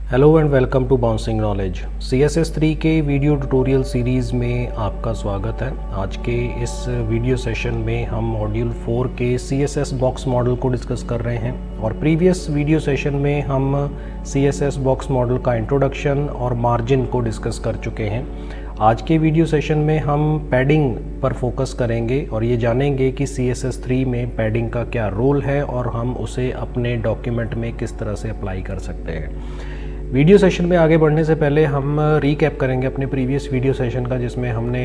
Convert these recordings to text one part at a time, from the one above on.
Hello and welcome to bouncing knowledge. CSS3 के video tutorial series में आपका स्वागत है। आज के इस वीडियो सेशन में हम मॉड्यूल 4 के CSS बॉक्स मॉडल को डिस्कस कर रहे हैं और प्रीवियस वीडियो सेशन में हम CSS बॉक्स मॉडल का इंट्रोडक्शन और मार्जिन को डिस्कस कर चुके हैं। आज के वीडियो सेशन में हम पैडिंग पर फोकस करेंगे और ये जानेंगे कि CSS3 में पैडिंग का क्या रोल है और हम उसे अपने डॉक्यूमेंट में किस तरह से अप्लाई कर सकते हैं। वीडियो सेशन में आगे बढ़ने से पहले हम रीकैप करेंगे अपने प्रीवियस वीडियो सेशन का, जिसमें हमने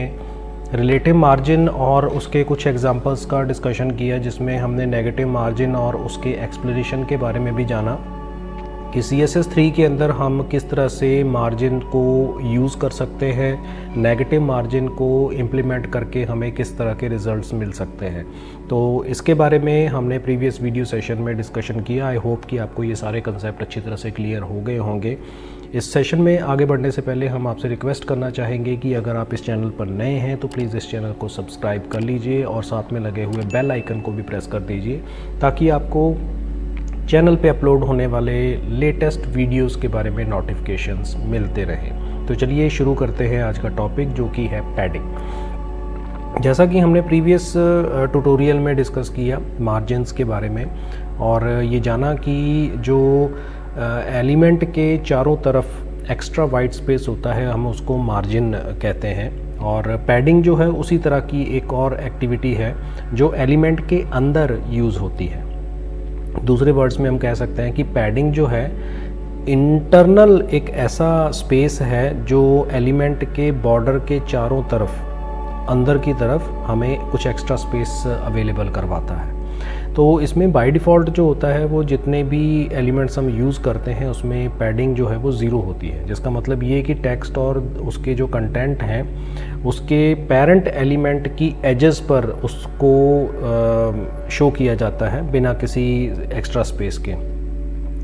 रिलेटिव मार्जिन और उसके कुछ एग्जांपल्स का डिस्कशन किया, जिसमें हमने नेगेटिव मार्जिन और उसके एक्सप्लेनेशन के बारे में भी जाना कि CSS3 के अंदर हम किस तरह से मार्जिन को यूज़ कर सकते हैं, नेगेटिव मार्जिन को इम्प्लीमेंट करके हमें किस तरह के रिज़ल्ट्स मिल सकते हैं। तो इसके बारे में हमने प्रीवियस वीडियो सेशन में डिस्कशन किया। आई होप कि आपको ये सारे कंसेप्ट अच्छी तरह से क्लियर हो गए होंगे। इस सेशन में आगे बढ़ने से पहले हम आपसे रिक्वेस्ट करना चाहेंगे कि अगर आप इस चैनल पर नए हैं तो प्लीज़ इस चैनल को सब्सक्राइब कर लीजिए और साथ में लगे हुए बेल आइकन को भी प्रेस कर दीजिए ताकि आपको चैनल पे अपलोड होने वाले लेटेस्ट वीडियोस के बारे में नोटिफिकेशंस मिलते रहें। तो चलिए शुरू करते हैं आज का टॉपिक, जो कि है पैडिंग। जैसा कि हमने प्रीवियस ट्यूटोरियल में डिस्कस किया मार्जिन्स के बारे में और ये जाना कि जो एलिमेंट के चारों तरफ एक्स्ट्रा वाइट स्पेस होता है हम उसको मार्जिन कहते हैं। और पैडिंग जो है उसी तरह की एक और एक्टिविटी है जो एलिमेंट के अंदर यूज़ होती है। दूसरे वर्ड्स में हम कह सकते हैं कि पैडिंग जो है इंटरनल एक ऐसा स्पेस है जो एलिमेंट के बॉर्डर के चारों तरफ अंदर की तरफ हमें कुछ एक्स्ट्रा स्पेस अवेलेबल करवाता है। तो इसमें बाय डिफ़ॉल्ट जो होता है वो जितने भी एलिमेंट्स हम यूज़ करते हैं उसमें पैडिंग जो है वो ज़ीरो होती है, जिसका मतलब ये कि टेक्स्ट और उसके जो कंटेंट हैं उसके पेरेंट एलिमेंट की एजेस पर उसको शो किया जाता है बिना किसी एक्स्ट्रा स्पेस के।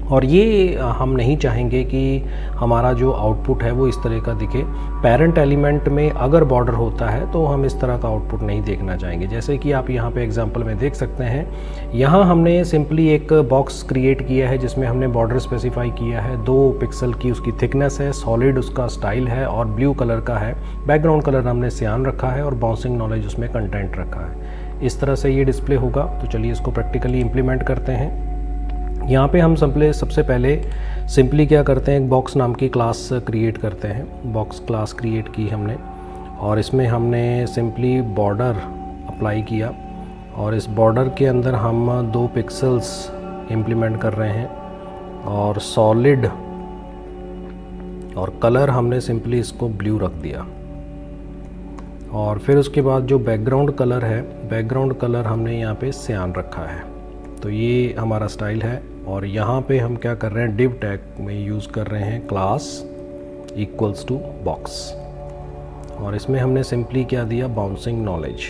और ये हम नहीं चाहेंगे कि हमारा जो आउटपुट है वो इस तरह का दिखे। पेरेंट एलिमेंट में अगर बॉर्डर होता है तो हम इस तरह का आउटपुट नहीं देखना चाहेंगे। जैसे कि आप यहाँ पे एग्जांपल में देख सकते हैं, यहाँ हमने सिंपली एक बॉक्स क्रिएट किया है जिसमें हमने बॉर्डर स्पेसिफाई किया है। 2 पिक्सल की उसकी थिकनेस है, सॉलिड उसका स्टाइल है और ब्लू कलर का है। बैकग्राउंड कलर हमने सियान रखा है और बाउंसिंग नॉलेज उसमें कंटेंट रखा है। इस तरह से ये डिस्प्ले होगा। तो चलिए इसको प्रैक्टिकली इम्प्लीमेंट करते हैं। यहाँ पे हम सबसे पहले सिंपली क्या करते हैं, एक बॉक्स नाम की क्लास क्रिएट करते हैं। बॉक्स क्लास क्रिएट की हमने और इसमें हमने सिंपली बॉर्डर अप्लाई किया और इस बॉर्डर के अंदर हम 2 पिक्सल्स इम्प्लीमेंट कर रहे हैं और सॉलिड और कलर हमने सिंपली इसको ब्लू रख दिया। और फिर उसके बाद जो बैकग्राउंड कलर है, बैकग्राउंड कलर हमने यहाँ पे सियान रखा है। तो ये हमारा स्टाइल है। और यहाँ पे हम क्या कर रहे हैं, डिव टैग में यूज़ कर रहे हैं क्लास इक्वल्स टू बॉक्स और इसमें हमने सिंपली क्या दिया, बाउंसिंग नॉलेज।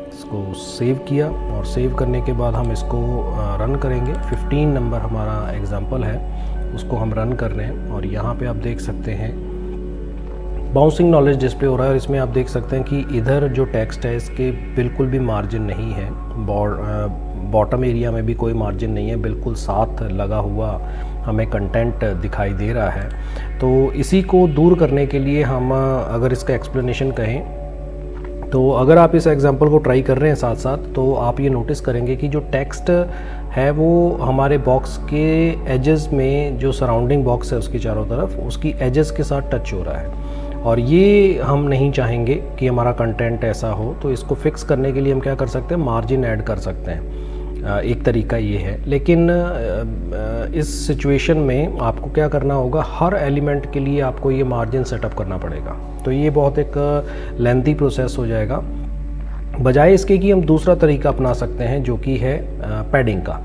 इसको सेव किया और सेव करने के बाद हम इसको रन करेंगे। 15 नंबर हमारा एग्जांपल है, उसको हम रन कर रहे हैं और यहाँ पे आप देख सकते हैं बाउंसिंग नॉलेज डिस्प्ले हो रहा है। और इसमें आप देख सकते हैं कि इधर जो टेक्स्ट है इसके बिल्कुल भी मार्जिन नहीं है, बॉटम एरिया में भी कोई मार्जिन नहीं है, बिल्कुल साथ लगा हुआ हमें कंटेंट दिखाई दे रहा है। तो इसी को दूर करने के लिए हम अगर इसका एक्सप्लेनेशन कहें तो अगर आप इस एग्जांपल को ट्राई कर रहे हैं साथ साथ तो आप ये नोटिस करेंगे कि जो टेक्स्ट है वो हमारे बॉक्स के एजेस में, जो सराउंडिंग बॉक्स है उसके चारों तरफ, उसकी एजेस के साथ टच हो रहा है और ये हम नहीं चाहेंगे कि हमारा कंटेंट ऐसा हो। तो इसको फिक्स करने के लिए हम क्या कर सकते हैं, मार्जिन ऐड कर सकते हैं। एक तरीका ये है। लेकिन इस सिचुएशन में आपको क्या करना होगा, हर एलिमेंट के लिए आपको ये मार्जिन सेटअप करना पड़ेगा। तो ये बहुत एक लेंथी प्रोसेस हो जाएगा। बजाय इसके कि हम दूसरा तरीका अपना सकते हैं जो कि है पैडिंग का।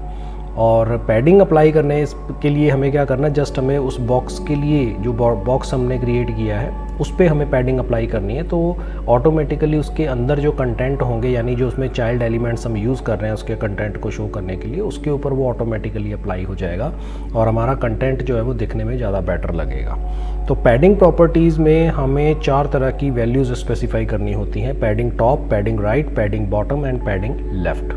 और पैडिंग अप्लाई करने के लिए हमें क्या करना है, जस्ट हमें उस बॉक्स के लिए जो बॉक्स हमने क्रिएट किया है उस पर हमें पैडिंग अप्लाई करनी है। तो ऑटोमेटिकली उसके अंदर जो कंटेंट होंगे, यानी जो उसमें चाइल्ड एलिमेंट्स हम यूज़ कर रहे हैं उसके कंटेंट को शो करने के लिए, उसके ऊपर वो ऑटोमेटिकली अप्लाई हो जाएगा और हमारा कंटेंट जो है वो दिखने में ज़्यादा बेटर लगेगा। तो पैडिंग प्रॉपर्टीज़ में हमें 4 तरह की वैल्यूज़ स्पेसिफाई करनी होती हैं, padding top, padding right, padding bottom and padding left.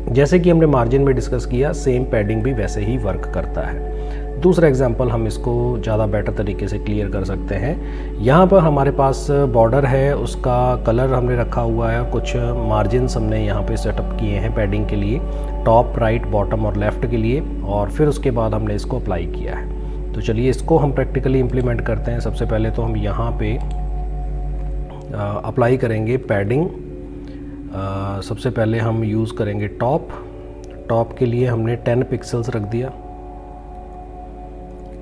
जैसे कि हमने मार्जिन में डिस्कस किया, सेम पैडिंग भी वैसे ही वर्क करता है। दूसरा एग्जांपल हम इसको ज़्यादा बेटर तरीके से क्लियर कर सकते हैं। यहाँ पर हमारे पास बॉर्डर है, उसका कलर हमने रखा हुआ है, कुछ मार्जिन्स हमने यहाँ पे सेटअप किए हैं पैडिंग के लिए, टॉप, राइट, बॉटम और लेफ़्ट के लिए, और फिर उसके बाद हमने इसको अप्लाई किया है। तो चलिए इसको हम प्रैक्टिकली इम्प्लीमेंट करते हैं। सबसे पहले तो हम यहाँ पे अप्लाई करेंगे पैडिंग। सबसे पहले हम यूज़ करेंगे टॉप के लिए हमने 10 पिक्सल्स रख दिया।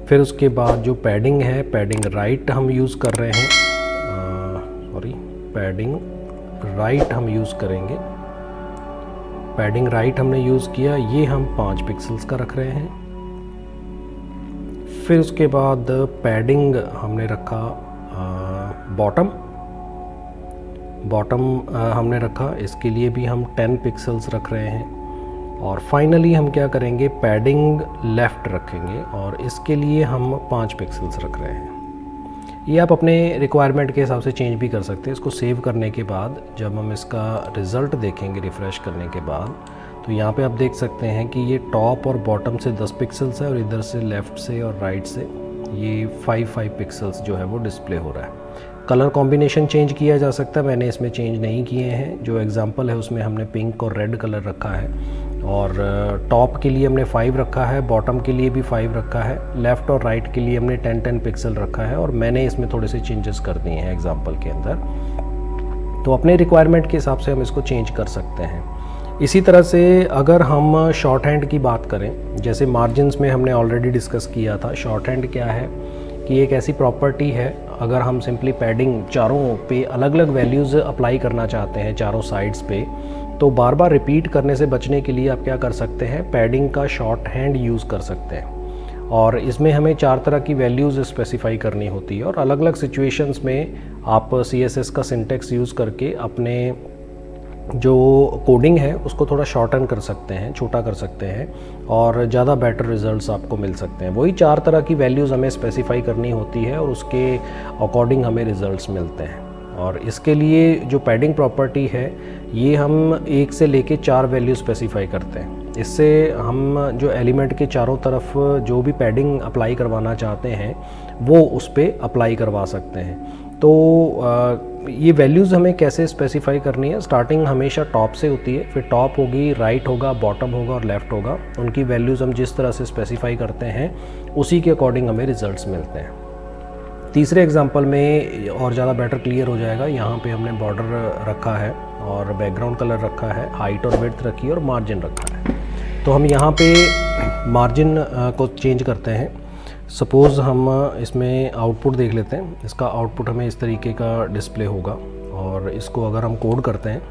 फिर उसके बाद जो पैडिंग है, पैडिंग राइट हम यूज़ कर रहे हैं, पैडिंग राइट हम यूज़ करेंगे। पैडिंग राइट हमने यूज़ किया, ये हम 5 पिक्सल्स का रख रहे हैं। फिर उसके बाद पैडिंग हमने रखा बॉटम हमने रखा, इसके लिए भी हम 10 पिक्सल्स रख रहे हैं। और फाइनली हम क्या करेंगे, पैडिंग लेफ़्ट रखेंगे और इसके लिए हम 5 पिक्सल्स रख रहे हैं। ये आप अपने रिक्वायरमेंट के हिसाब से चेंज भी कर सकते हैं। इसको सेव करने के बाद जब हम इसका रिज़ल्ट देखेंगे रिफ़्रेश करने के बाद, तो यहाँ पे आप देख सकते हैं कि ये टॉप और बॉटम से 10 पिक्सल्स है और इधर से लेफ़्ट से और राइट से ये 5 पिक्सल्स जो है वो डिस्प्ले हो रहा है। कलर कॉम्बिनेशन चेंज किया जा सकता है, मैंने इसमें चेंज नहीं किए हैं। जो एग्जांपल है उसमें हमने पिंक और रेड कलर रखा है, और टॉप के लिए हमने 5 रखा है, बॉटम के लिए भी 5 रखा है, लेफ़्ट और राइट के लिए हमने 10 पिक्सल रखा है, और मैंने इसमें थोड़े से चेंजेस कर दिए हैं एग्जांपल के अंदर। तो अपने रिक्वायरमेंट के हिसाब से हम इसको चेंज कर सकते हैं। इसी तरह से अगर हम शॉर्ट हैंड की बात करें, जैसे मार्जिन्स में हमने ऑलरेडी डिस्कस किया था, शॉर्ट हैंड क्या है कि एक ऐसी प्रॉपर्टी है, अगर हम सिंपली पैडिंग चारों पे अलग अलग वैल्यूज़ अप्लाई करना चाहते हैं चारों साइड्स पे, तो बार बार रिपीट करने से बचने के लिए आप क्या कर सकते हैं, पैडिंग का शॉर्ट हैंड यूज़ कर सकते हैं। और इसमें हमें 4 तरह की वैल्यूज़ स्पेसिफाई करनी होती है, और अलग अलग सिचुएशंस में आप CSS का सिंटेक्स यूज़ करके अपने जो कोडिंग है उसको थोड़ा शॉर्टन कर सकते हैं, छोटा कर सकते हैं, और ज़्यादा बेटर रिजल्ट्स आपको मिल सकते हैं। वही 4 तरह की वैल्यूज़ हमें स्पेसिफाई करनी होती है और उसके अकॉर्डिंग हमें रिजल्ट्स मिलते हैं। और इसके लिए जो पैडिंग प्रॉपर्टी है, ये हम 1 से लेके 4 वैल्यू स्पेसिफाई करते हैं। इससे हम जो एलिमेंट के चारों तरफ जो भी पैडिंग अप्लाई करवाना चाहते हैं वो उस पर अप्लाई करवा सकते हैं। तो ये वैल्यूज़ हमें कैसे स्पेसिफाई करनी है, स्टार्टिंग हमेशा टॉप से होती है, फिर टॉप होगी, राइट होगा, बॉटम होगा और लेफ़्ट होगा। उनकी वैल्यूज़ हम जिस तरह से स्पेसिफाई करते हैं उसी के अकॉर्डिंग हमें रिजल्ट्स मिलते हैं। तीसरे एग्जांपल में और ज़्यादा बेटर क्लियर हो जाएगा। यहाँ पे हमने बॉर्डर रखा है और बैकग्राउंड कलर रखा है, हाइट और विड्थ रखी है और मार्जिन रखा है। तो हम यहाँ पे मार्जिन को चेंज करते हैं। सपोज़ हम इसमें आउटपुट देख लेते हैं। इसका आउटपुट हमें इस तरीके का डिस्प्ले होगा, और इसको अगर हम कोड करते हैं,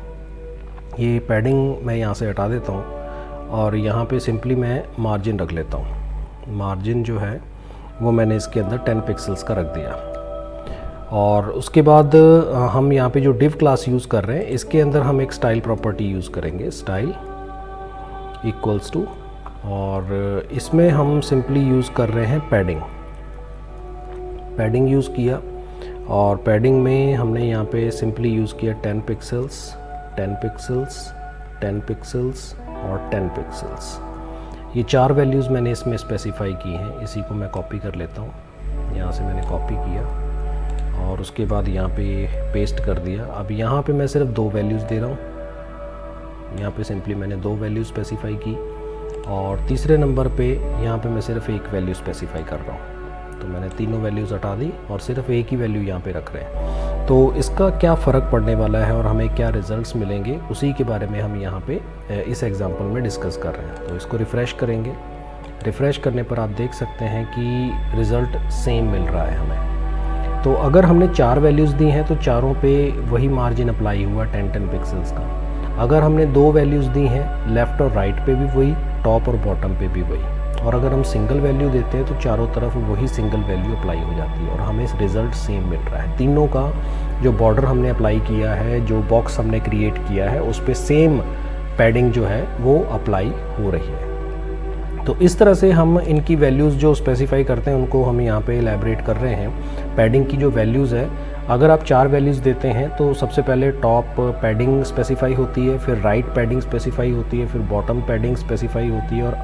ये पैडिंग मैं यहाँ से हटा देता हूँ और यहाँ पे सिंपली मैं मार्जिन रख लेता हूँ। मार्जिन जो है वो मैंने इसके अंदर 10 पिक्सल्स का रख दिया। और उसके बाद हम यहाँ पे जो डिव क्लास यूज़ कर रहे हैं, इसके अंदर हम एक स्टाइल प्रॉपर्टी यूज़ करेंगे, स्टाइल इक्वल्स टू, और इसमें हम सिंपली यूज़ कर रहे हैं पैडिंग यूज़ किया। और पैडिंग में हमने यहाँ पे सिंपली यूज़ किया 10 पिक्सल्स, 10 पिक्सल्स, 10 पिक्सल्स और 10 पिक्सल्स। ये 4 वैल्यूज़ मैंने इसमें स्पेसिफाई की हैं। इसी को मैं कॉपी कर लेता हूँ, यहाँ से मैंने कॉपी किया और उसके बाद यहाँ पे पेस्ट कर दिया। अब यहाँ पे मैं सिर्फ 2 वैल्यूज़ दे रहा हूँ। यहाँ पे सिंपली मैंने 2 वैल्यूज़ स्पेसिफाई की, और तीसरे नंबर पे यहाँ पे मैं सिर्फ 1 वैल्यू स्पेसिफाई कर रहा हूँ। तो मैंने तीनों वैल्यूज़ हटा दी और सिर्फ एक ही वैल्यू यहाँ पे रख रहे हैं। तो इसका क्या फ़र्क पड़ने वाला है और हमें क्या रिजल्ट्स मिलेंगे, उसी के बारे में हम यहाँ पे इस एग्जांपल में डिस्कस कर रहे हैं। तो इसको रिफ़्रेश करेंगे। रिफ़्रेश करने पर आप देख सकते हैं कि रिज़ल्ट सेम मिल रहा है हमें। तो अगर हमने 4 वैल्यूज़ दी हैं तो चारों पे वही मार्जिन अप्लाई हुआ 10-10 पिक्सल्स का। अगर हमने 2 वैल्यूज़ दी हैं, लेफ़्ट और राइट पे भी वही, टॉप और बॉटम पे भी वही। और अगर हम सिंगल वैल्यू देते हैं तो चारों तरफ वही सिंगल वैल्यू अप्लाई हो जाती है और हमें रिज़ल्ट सेम मिल रहा है। तीनों का जो बॉर्डर हमने अप्लाई किया है, जो बॉक्स हमने क्रिएट किया है, उस पर सेम पैडिंग जो है वो अप्लाई हो रही है। तो इस तरह से हम इनकी वैल्यूज़ जो स्पेसिफाई करते हैं उनको हम यहाँ पे एलैबोरेट कर रहे हैं। पैडिंग की जो वैल्यूज़ है अगर आप 4 वैल्यूज़ देते हैं तो सबसे पहले टॉप पैडिंग स्पेसिफाई होती है, फिर राइट पैडिंग स्पेसिफाई होती है, फिर बॉटम पैडिंग स्पेसिफाई होती है और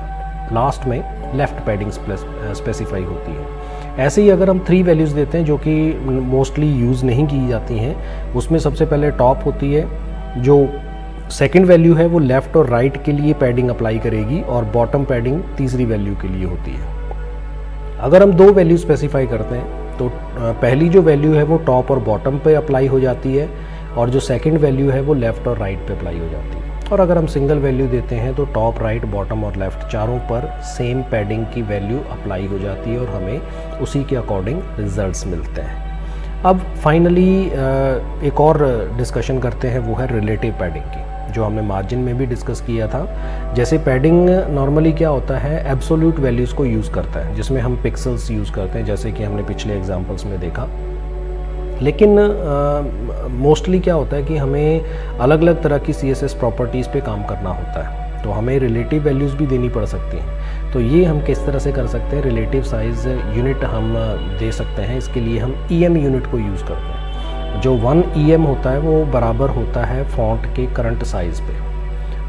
लास्ट में लेफ़्ट पैडिंग स्पेसिफाई होती है। ऐसे ही अगर हम 3 वैल्यूज़ देते हैं जो कि मोस्टली यूज़ नहीं की जाती हैं, उसमें सबसे पहले टॉप होती है, जो सेकंड वैल्यू है वो लेफ़्ट और राइट के लिए पैडिंग अप्लाई करेगी और बॉटम पैडिंग तीसरी वैल्यू के लिए होती है। अगर हम 2 वैल्यू स्पेसिफाई करते हैं तो पहली जो वैल्यू है वो टॉप और बॉटम पे अप्लाई हो जाती है और जो सेकंड वैल्यू है वो लेफ़्ट और राइट पे अप्लाई हो जाती है। और अगर हम सिंगल वैल्यू देते हैं तो टॉप, राइट, बॉटम और लेफ़्ट चारों पर सेम पैडिंग की वैल्यू अप्लाई हो जाती है और हमें उसी के अकॉर्डिंग रिजल्ट्स मिलते हैं। अब फाइनली एक और डिस्कशन करते हैं, वो है रिलेटिव पैडिंग की, जो हमने मार्जिन में भी डिस्कस किया था। जैसे पैडिंग नॉर्मली क्या होता है, एब्सोल्यूट वैल्यूज़ को यूज़ करता है, जिसमें हम पिक्सल्स यूज़ करते हैं, जैसे कि हमने पिछले एग्जांपल्स में देखा। लेकिन मोस्टली क्या होता है कि हमें अलग अलग तरह की CSS प्रॉपर्टीज़ पे काम करना होता है, तो हमें रिलेटिव वैल्यूज़ भी देनी पड़ सकती हैं। तो ये हम किस तरह से कर सकते हैं, रिलेटिव साइज़ यूनिट हम दे सकते हैं। इसके लिए हम EM यूनिट को यूज़ करते हैं। जो 1 EM होता है वो बराबर होता है फॉन्ट के करंट साइज़ पे।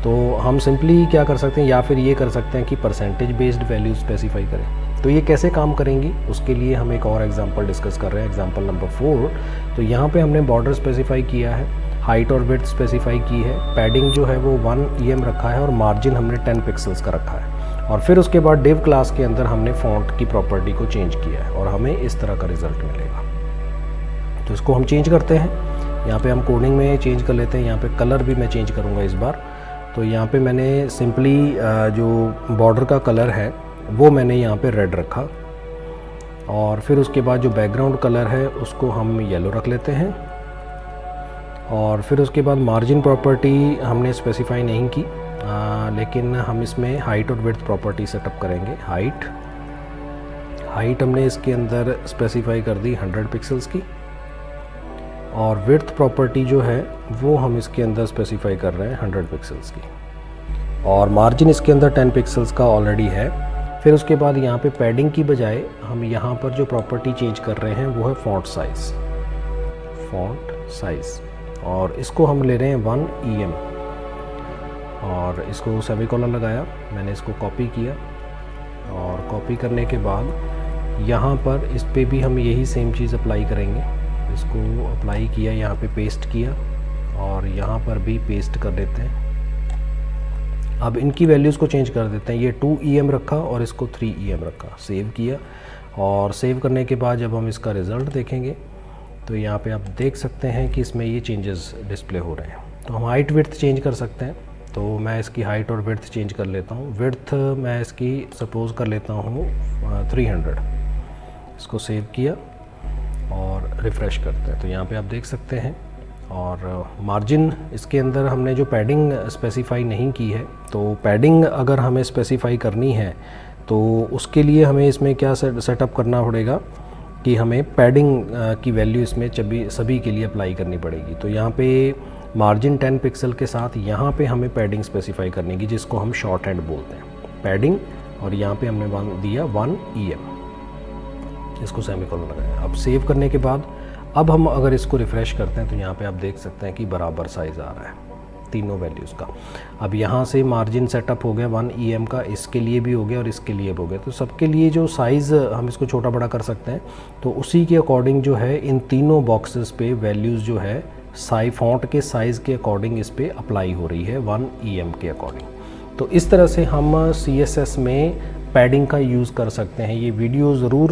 तो हम सिंपली क्या कर सकते हैं, या फिर ये कर सकते हैं कि परसेंटेज बेस्ड वैल्यू स्पेसिफाई करें। तो ये कैसे काम करेंगी, उसके लिए हम एक और एग्जांपल डिस्कस कर रहे हैं, एग्जांपल नंबर 4। तो यहाँ पे हमने बॉर्डर स्पेसिफाई किया है, हाइट और विड्थ स्पेसिफाई की है, पैडिंग जो है वो 1 EM रखा है और मार्जिन हमने 10 पिक्सल्स का रखा है। और फिर उसके बाद डिव क्लास के अंदर हमने फॉन्ट की प्रॉपर्टी को चेंज किया है और हमें इस तरह का रिजल्ट मिलेगा। तो इसको हम चेंज करते हैं, यहाँ पे हम कोडिंग में चेंज कर लेते हैं। यहाँ पे कलर भी मैं चेंज करूँगा इस बार। तो यहाँ पे मैंने सिंपली जो बॉर्डर का कलर है वो मैंने यहाँ पे रेड रखा और फिर उसके बाद जो बैकग्राउंड कलर है उसको हम येलो रख लेते हैं। और फिर उसके बाद मार्जिन प्रॉपर्टी हमने स्पेसिफाई नहीं की, लेकिन हम इसमें हाइट और विड्थ प्रॉपर्टी सेटअप करेंगे। हाइट हमने इसके अंदर स्पेसिफाई कर दी 100 पिक्सल्स की और विड्थ प्रॉपर्टी जो है वो हम इसके अंदर स्पेसिफाई कर रहे हैं 100 पिक्सल्स की और मार्जिन इसके अंदर 10 पिक्सल्स का ऑलरेडी है। फिर उसके बाद यहाँ पे पैडिंग की बजाय हम यहाँ पर जो प्रॉपर्टी चेंज कर रहे हैं वो है फॉन्ट साइज़ और इसको हम ले रहे हैं 1 EM और इसको सेमीकोलन लगाया। मैंने इसको कॉपी किया और कॉपी करने के बाद यहाँ पर इस पे भी हम यही सेम चीज़ अप्लाई करेंगे। इसको अप्लाई किया, यहाँ पे पेस्ट किया और यहाँ पर भी पेस्ट कर देते हैं। अब इनकी वैल्यूज़ को चेंज कर देते हैं। ये 2 EM रखा और इसको 3 EM रखा, सेव किया और सेव करने के बाद जब हम इसका रिज़ल्ट देखेंगे तो यहाँ पे आप देख सकते हैं कि इसमें ये चेंजेस डिस्प्ले हो रहे हैं। तो हम हाइट विड्थ चेंज कर सकते हैं, तो मैं इसकी हाइट और विड्थ चेंज कर लेता हूँ। विड्थ मैं इसकी सपोज़ कर लेता हूँ 300। इसको सेव किया और रिफ़्रेश करते हैं तो यहाँ पे आप देख सकते हैं। और मार्जिन इसके अंदर हमने जो पैडिंग स्पेसिफाई नहीं की है, तो पैडिंग अगर हमें स्पेसिफाई करनी है तो उसके लिए हमें इसमें क्या सेटअप करना पड़ेगा कि हमें पैडिंग की वैल्यू इसमें सभी के लिए अप्लाई करनी पड़ेगी। तो यहाँ पे मार्जिन 10 पिक्सल के साथ यहाँ पे हमें पैडिंग स्पेसिफाई करनी है, जिसको हम शॉर्ट हैंड बोलते हैं पैडिंग। और यहाँ पे हमने दिया 1 EM, इसको सेमीकोलन लगाया। अब सेव करने के बाद अब हम अगर इसको रिफ़्रेश करते हैं तो यहाँ पे आप देख सकते हैं कि बराबर साइज़ आ रहा है तीनों वैल्यूज़ का। अब यहाँ से मार्जिन सेटअप हो गया 1 EM का, इसके लिए भी हो गया और इसके लिए भी हो गया। तो सबके लिए जो साइज़ हम इसको छोटा बड़ा कर सकते हैं, तो उसी के अकॉर्डिंग जो है इन तीनों बॉक्सेस पे वैल्यूज़ जो है फॉन्ट के साइज़ के अकॉर्डिंग इस पर अप्लाई हो रही है 1 EM के अकॉर्डिंग। तो इस तरह से हम CSS में पैडिंग का यूज़ कर सकते हैं। ये वीडियो ज़रूर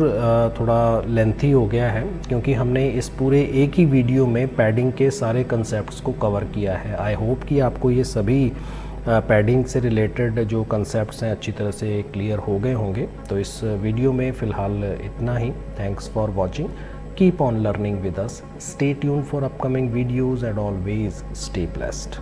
थोड़ा लेंथी हो गया है क्योंकि हमने इस पूरे एक ही वीडियो में पैडिंग के सारे कंसेप्ट्स को कवर किया है। आई होप कि आपको ये सभी पैडिंग से रिलेटेड जो कंसेप्ट्स हैं अच्छी तरह से क्लियर हो गए होंगे। तो इस वीडियो में फ़िलहाल इतना ही। Thanks for watching. Keep on learning with us. Stay tuned for upcoming videos and always stay blessed.